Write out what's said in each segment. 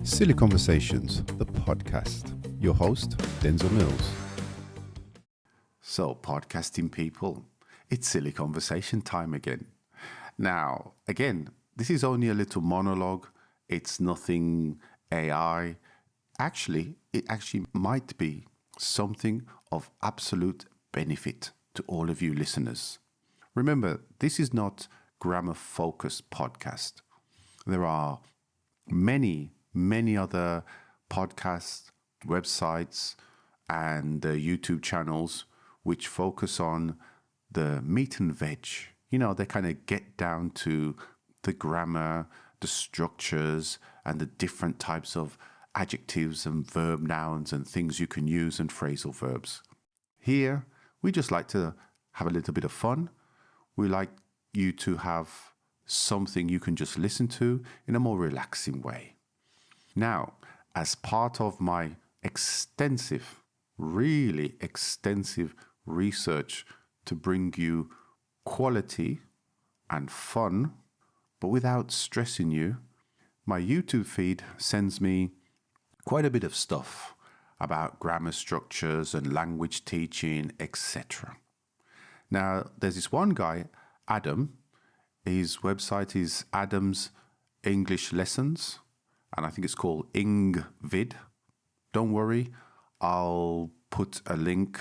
Silly Conversations, the podcast. Your host, Denzel Mills. So, podcasting people, it's Silly Conversation time again. Now, again, this is only a little monologue. It's nothing AI. It actually might be something of absolute benefit to all of you listeners. Remember, this is not grammar-focused podcast. There are many other podcasts, websites, and YouTube channels which focus on the meat and veg. You know, they kind of get down to the grammar, the structures, and the different types of adjectives and verb nouns and things you can use and phrasal verbs. Here, we just like to have a little bit of fun. We like you to have something you can just listen to in a more relaxing way. Now, as part of my really extensive research to bring you quality and fun, but without stressing you, my YouTube feed sends me quite a bit of stuff about grammar structures and language teaching, etc. Now, there's this one guy, Adam. His website is Adam's English Lessons, and I think it's called engVid. Don't worry, I'll put a link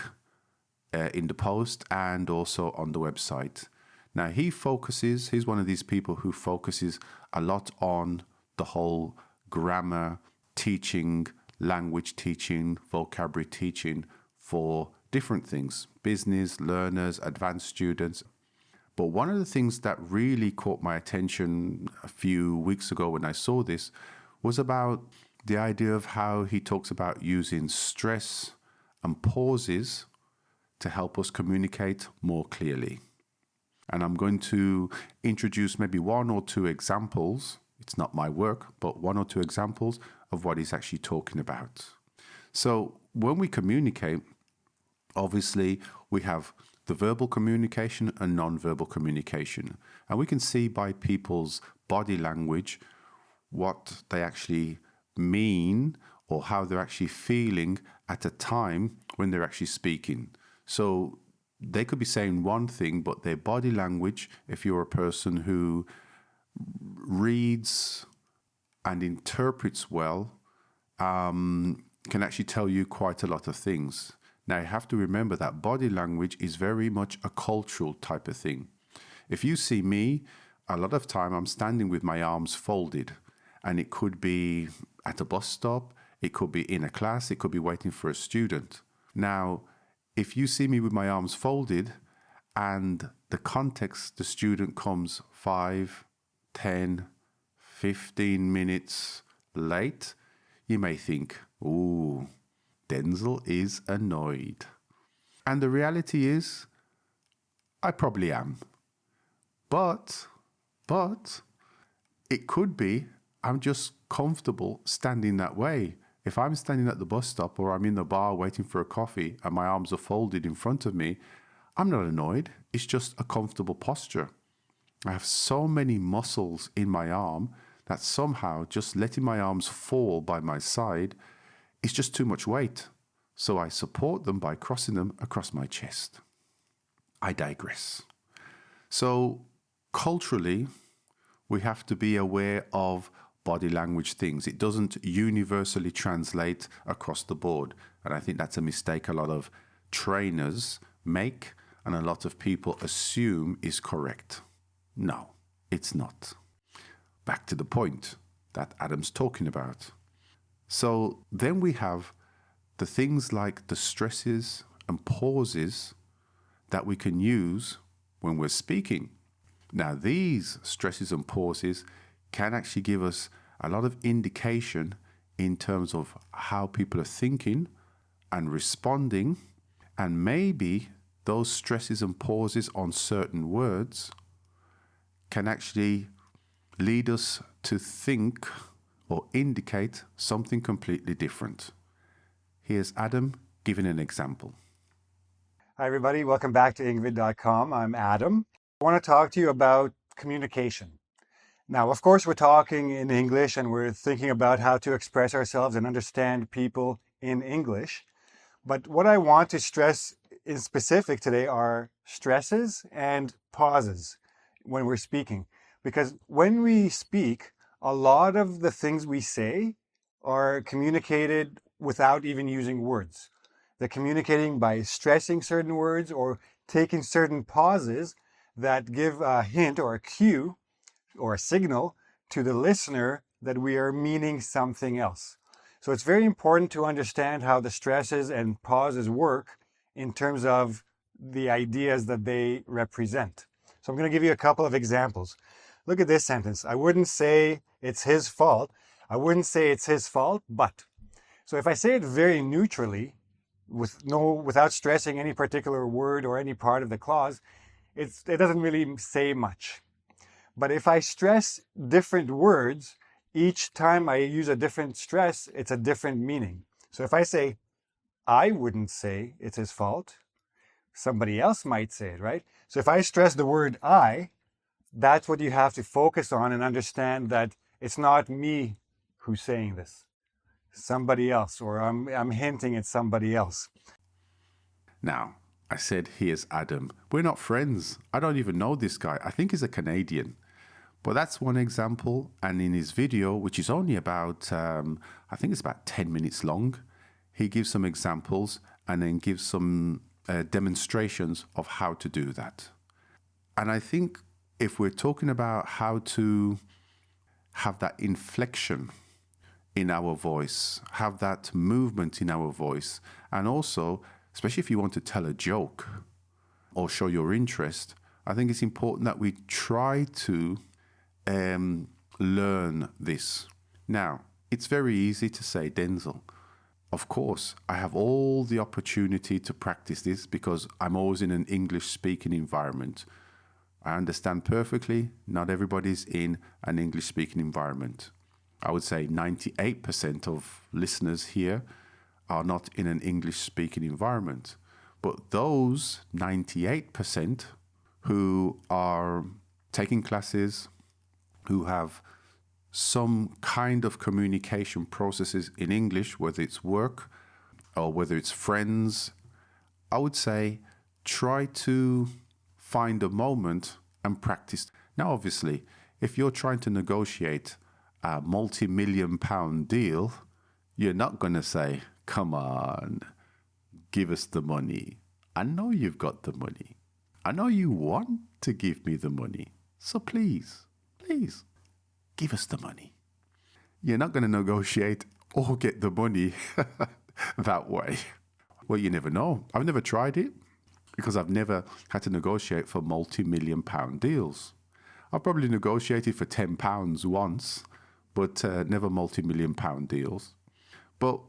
in the post and also on the website. Now, he's one of these people who focuses a lot on the whole grammar teaching, language teaching, vocabulary teaching for different things, business, learners, advanced students. But one of the things that really caught my attention a few weeks ago when I saw this was about the idea of how he talks about using stress and pauses to help us communicate more clearly. And I'm going to introduce maybe one or two examples. It's not my work, but one or two examples of what he's actually talking about. So when we communicate, obviously we have the verbal communication and non-verbal communication. And we can see by people's body language what they actually mean or how they're actually feeling at a time when they're actually speaking. So they could be saying one thing, but their body language, if you're a person who reads and interprets well, can actually tell you quite a lot of things. Now, you have to remember that body language is very much a cultural type of thing. If you see me, a lot of time I'm standing with my arms folded, and it could be at a bus stop, it could be in a class, it could be waiting for a student. Now, if you see me with my arms folded and the context, the student comes 5, 10, 15 minutes late, you may think, ooh, Denzel is annoyed. And the reality is, I probably am. But it could be I'm just comfortable standing that way. If I'm standing at the bus stop or I'm in the bar waiting for a coffee and my arms are folded in front of me, I'm not annoyed. It's just a comfortable posture. I have so many muscles in my arm that somehow just letting my arms fall by my side is just too much weight. So I support them by crossing them across my chest. I digress. So culturally, we have to be aware of body language things. It doesn't universally translate across the board. And I think that's a mistake a lot of trainers make and a lot of people assume is correct. No, it's not. Back to the point that Adam's talking about. So then we have the things like the stresses and pauses that we can use when we're speaking. Now, these stresses and pauses can actually give us a lot of indication in terms of how people are thinking and responding, and maybe those stresses and pauses on certain words can actually lead us to think or indicate something completely different. Here's Adam giving an example. Hi, everybody. Welcome back to engVid.com. I'm Adam. I want to talk to you about communication. Now, of course, we're talking in English and we're thinking about how to express ourselves and understand people in English. But what I want to stress in specific today are stresses and pauses when we're speaking. Because when we speak, a lot of the things we say are communicated without even using words. They're communicating by stressing certain words or taking certain pauses that give a hint or a cue or a signal to the listener that we are meaning something else. So it's very important to understand how the stresses and pauses work in terms of the ideas that they represent. So I'm going to give you a couple of examples. Look at this sentence. I wouldn't say it's his fault. I wouldn't say it's his fault, but. So if I say it very neutrally, without stressing any particular word or any part of the clause, it doesn't really say much. But if I stress different words, each time I use a different stress, it's a different meaning. So if I say, I wouldn't say it's his fault, somebody else might say it, right? So if I stress the word I, that's what you have to focus on and understand that it's not me who's saying this. Somebody else, or I'm hinting at somebody else. Now, I said, here's Adam. We're not friends. I don't even know this guy. I think he's a Canadian. But that's one example. And in his video, which is only about, I think it's about 10 minutes long, he gives some examples and then gives some demonstrations of how to do that. And I think if we're talking about how to have that inflection in our voice, have that movement in our voice, and also, especially if you want to tell a joke or show your interest, I think it's important that we try to learn this. Now, it's very easy to say, Denzel, of course, I have all the opportunity to practice this because I'm always in an English-speaking environment. I understand perfectly, not everybody's in an English-speaking environment. I would say 98% of listeners here are not in an English-speaking environment. But those 98% who are taking classes, who have some kind of communication processes in English, whether it's work or whether it's friends, I would say try to find a moment and practice. Now, obviously, if you're trying to negotiate a multi-million-pound deal, you're not going to say, come on, give us the money. I know you've got the money. I know you want to give me the money. So please, give us the money. You're not going to negotiate or get the money that way. Well, you never know. I've never tried it because I've never had to negotiate for multi-million-pound deals. I've probably negotiated for £10 once, but never multi-million-pound deals. But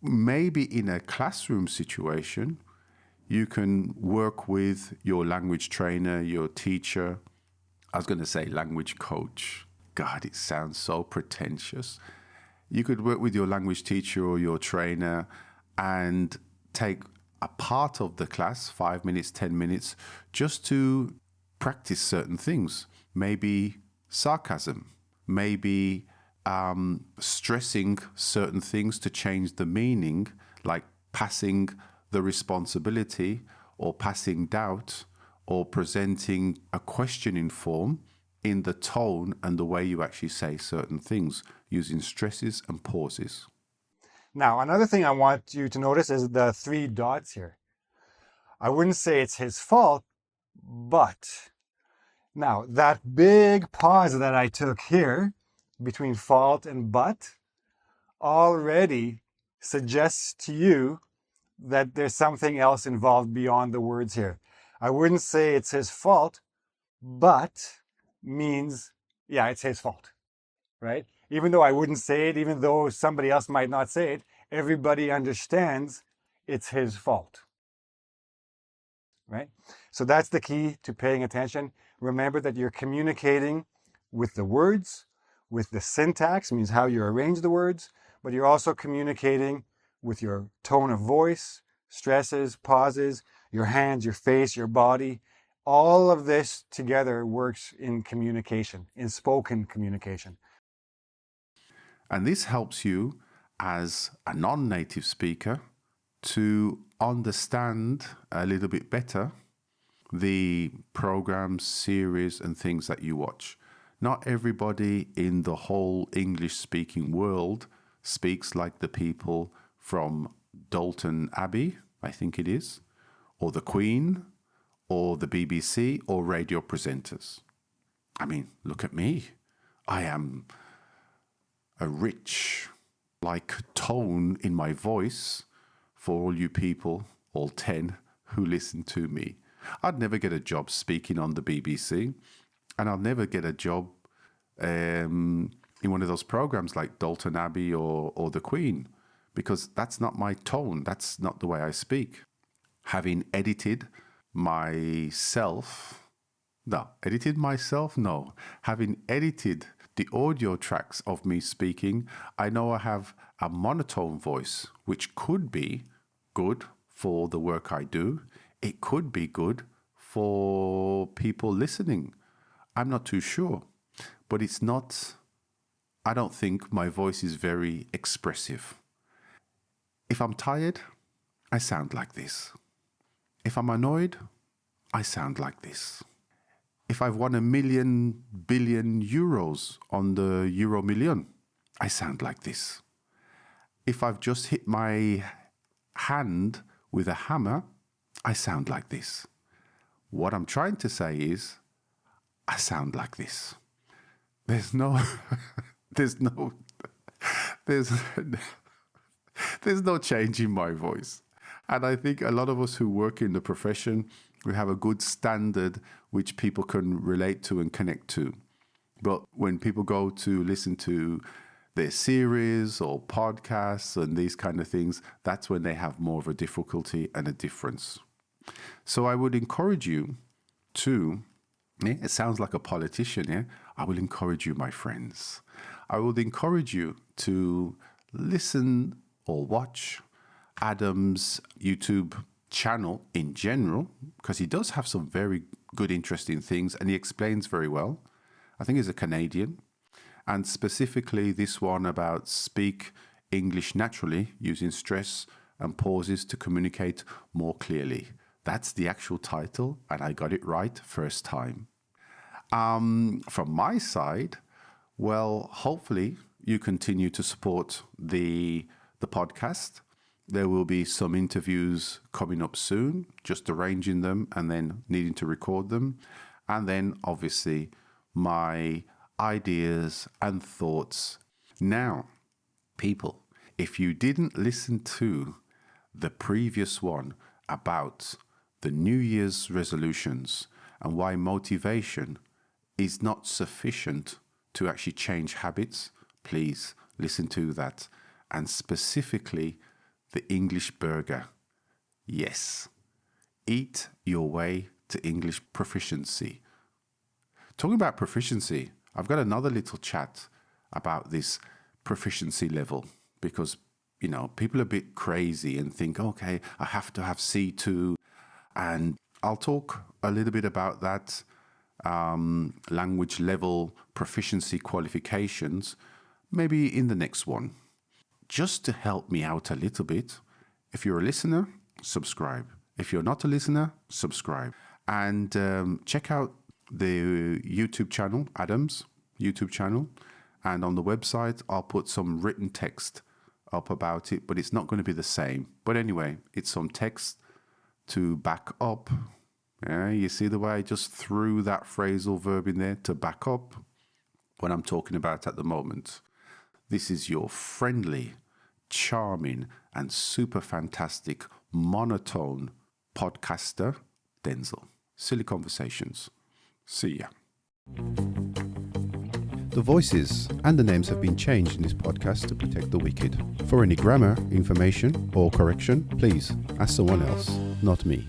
maybe in a classroom situation, you can work with your language trainer, your teacher. I was going to say language coach. God, it sounds so pretentious. You could work with your language teacher or your trainer and take a part of the class, 5 minutes, 10 minutes, just to practice certain things. Maybe sarcasm, maybe stressing certain things to change the meaning, like passing the responsibility or passing doubt or presenting a question in form in the tone and the way you actually say certain things, using stresses and pauses. Now, another thing I want you to notice is the 3 dots here. I wouldn't say it's his fault, but. Now, that big pause that I took here between fault and but already suggests to you that there's something else involved beyond the words here. I wouldn't say it's his fault, but means, yeah, it's his fault, right? Even though I wouldn't say it, even though somebody else might not say it, everybody understands it's his fault, right? So that's the key to paying attention. Remember that you're communicating with the words, with the syntax, means how you arrange the words, but you're also communicating with your tone of voice, stresses, pauses, your hands, your face, your body, all of this together works in communication, in spoken communication. And this helps you as a non-native speaker to understand a little bit better the programs, series, and things that you watch. Not everybody in the whole English-speaking world speaks like the people from Downton Abbey, I think it is, or the Queen, or the BBC, or radio presenters. I mean, look at me. I am a rich, tone in my voice for all you people, all 10, who listen to me. I'd never get a job speaking on the BBC, and I'll never get a job in one of those programs like Downton Abbey or the Queen, because that's not my tone. That's not the way I speak. Having edited myself, no. Having edited the audio tracks of me speaking, I know I have a monotone voice, which could be good for the work I do. It could be good for people listening. I'm not too sure. But it's not, I don't think my voice is very expressive. If I'm tired, I sound like this. If I'm annoyed, I sound like this. If I've won €1 billion on the Euro Million, I sound like this. If I've just hit my hand with a hammer, I sound like this. What I'm trying to say is, I sound like this. There's no change in my voice. And I think a lot of us who work in the profession, we have a good standard which people can relate to and connect to. But when people go to listen to their series or podcasts and these kind of things, that's when they have more of a difficulty and a difference. So I would encourage you to, it sounds like a politician, yeah? I will encourage you, my friends. I would encourage you to listen or watch Adam's YouTube channel in general, because he does have some very good, interesting things, and he explains very well. I think he's a Canadian. And specifically this one about speak English naturally using stress and pauses to communicate more clearly. That's the actual title, and I got it right first time. From my side, well, hopefully you continue to support the podcast. There will be some interviews coming up soon, just arranging them and then needing to record them. And then obviously my ideas and thoughts. Now, people, if you didn't listen to the previous one about the New Year's resolutions and why motivation is not sufficient to actually change habits, please listen to that. And specifically, the English burger. Yes, eat your way to English proficiency. Talking about proficiency, I've got another little chat about this proficiency level because, you know, people are a bit crazy and think, okay, I have to have C2. And I'll talk a little bit about that language level proficiency qualifications, maybe in the next one. Just to help me out a little bit, if you're a listener, subscribe. If you're not a listener, subscribe. And check out the YouTube channel, Adam's YouTube channel. And on the website, I'll put some written text up about it, but it's not going to be the same. But anyway, it's some text to back up. Yeah, you see the way I just threw that phrasal verb in there, to back up what I'm talking about at the moment. This is your friendly, charming, and super fantastic monotone podcaster, Denzel. Silly Conversations. See ya. The voices and the names have been changed in this podcast to protect the wicked. For any grammar, information, or correction, please ask someone else, not me.